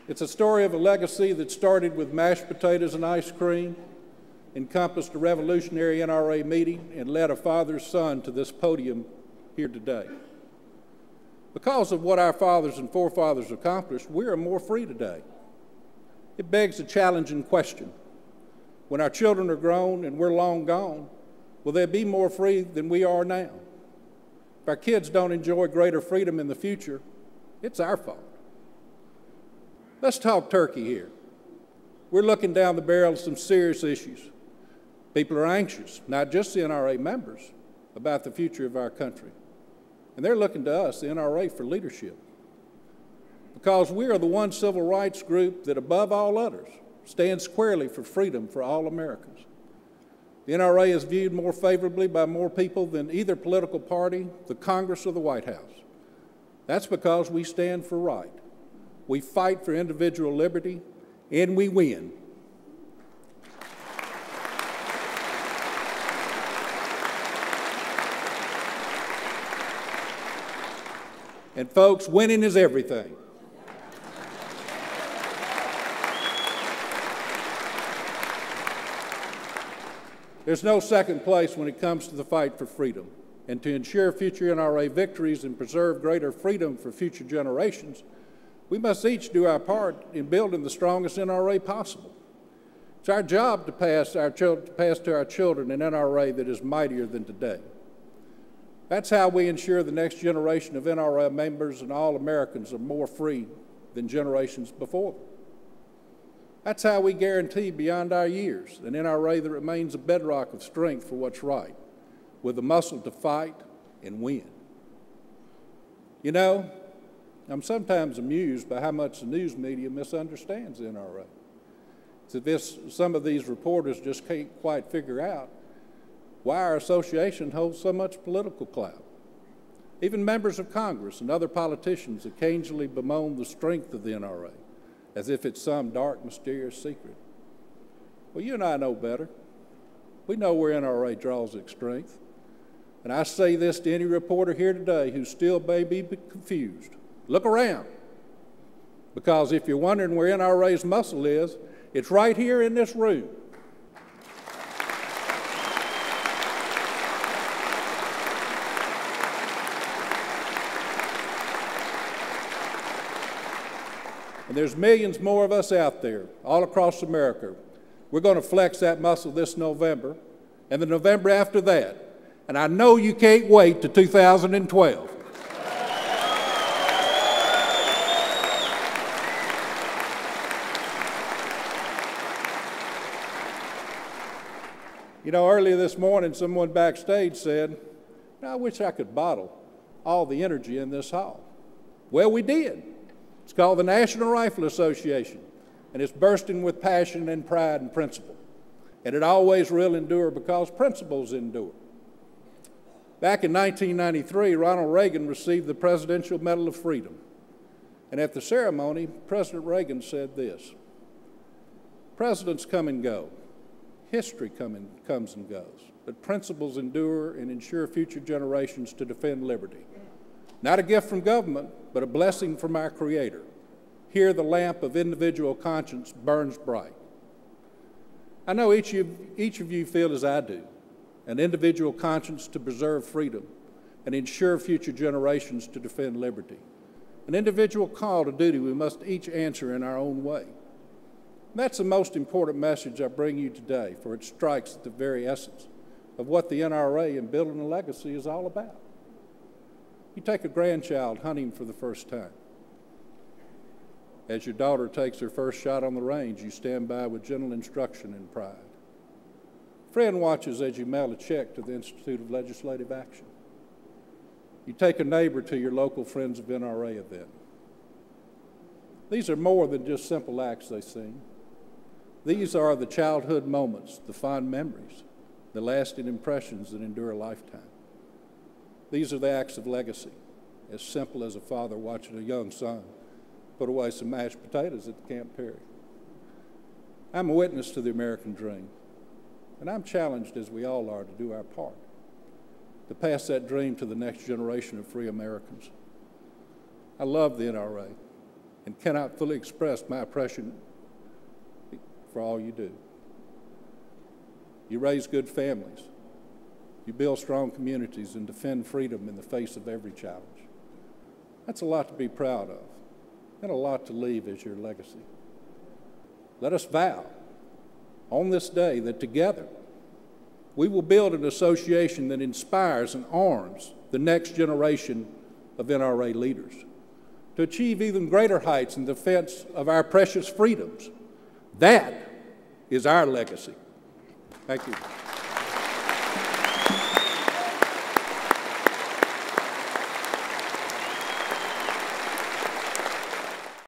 It's a story of a legacy that started with mashed potatoes and ice cream, encompassed a revolutionary NRA meeting, and led a father's son to this podium here today. Because of what our fathers and forefathers accomplished, we are more free today. It begs a challenging question. When our children are grown and we're long gone, will they be more free than we are now? If our kids don't enjoy greater freedom in the future, it's our fault. Let's talk turkey here. We're looking down the barrel of some serious issues. People are anxious, not just the NRA members, about the future of our country. And they're looking to us, the NRA, for leadership. Because we are the one civil rights group that, above all others, stands squarely for freedom for all Americans. The NRA is viewed more favorably by more people than either political party, the Congress, or the White House. That's because we stand for right. We fight for individual liberty, and we win. And folks, winning is everything. There's no second place when it comes to the fight for freedom. And to ensure future NRA victories and preserve greater freedom for future generations, we must each do our part in building the strongest NRA possible. It's our job to pass to our children an NRA that is mightier than today. That's how we ensure the next generation of NRA members and all Americans are more free than generations before them. That's how we guarantee beyond our years an NRA that remains a bedrock of strength for what's right, with the muscle to fight and win. You know, I'm sometimes amused by how much the news media misunderstands the NRA. It's as if some of these reporters just can't quite figure out why our association holds so much political clout. Even members of Congress and other politicians occasionally bemoan the strength of the NRA, as if it's some dark, mysterious secret. Well, you and I know better. We know where NRA draws its strength. And I say this to any reporter here today who still may be confused. Look around. Because if you're wondering where NRA's muscle is, it's right here in this room. And there's millions more of us out there, all across America. We're going to flex that muscle this November, and the November after that. And I know you can't wait to 2012. You know, earlier this morning, someone backstage said, I wish I could bottle all the energy in this hall. Well, we did. It's called the National Rifle Association, and it's bursting with passion and pride and principle. And it always will endure because principles endure. Back in 1993, Ronald Reagan received the Presidential Medal of Freedom. And at the ceremony, President Reagan said this: "Presidents come and go. History comes and goes. But principles endure and ensure future generations to defend liberty. Not a gift from government, but a blessing from our Creator. Here the lamp of individual conscience burns bright." I know each of you feel as I do, an individual conscience to preserve freedom and ensure future generations to defend liberty. An individual call to duty we must each answer in our own way. And that's the most important message I bring you today, for it strikes at the very essence of what the NRA and building a legacy is all about. You take a grandchild hunting for the first time. As your daughter takes her first shot on the range, you stand by with gentle instruction and pride. A friend watches as you mail a check to the Institute of Legislative Action. You take a neighbor to your local Friends of NRA event. These are more than just simple acts they seem. These are the childhood moments, the fond memories, the lasting impressions that endure a lifetime. These are the acts of legacy, as simple as a father watching a young son put away some mashed potatoes at the Camp Perry. I'm a witness to the American dream, and I'm challenged, as we all are, to do our part, to pass that dream to the next generation of free Americans. I love the NRA. and cannot fully express my appreciation for all you do. You raise good families. You build strong communities and defend freedom in the face of every challenge. That's a lot to be proud of and a lot to leave as your legacy. Let us vow on this day that together we will build an association that inspires and arms the next generation of NRA leaders to achieve even greater heights in defense of our precious freedoms. That is our legacy. Thank you.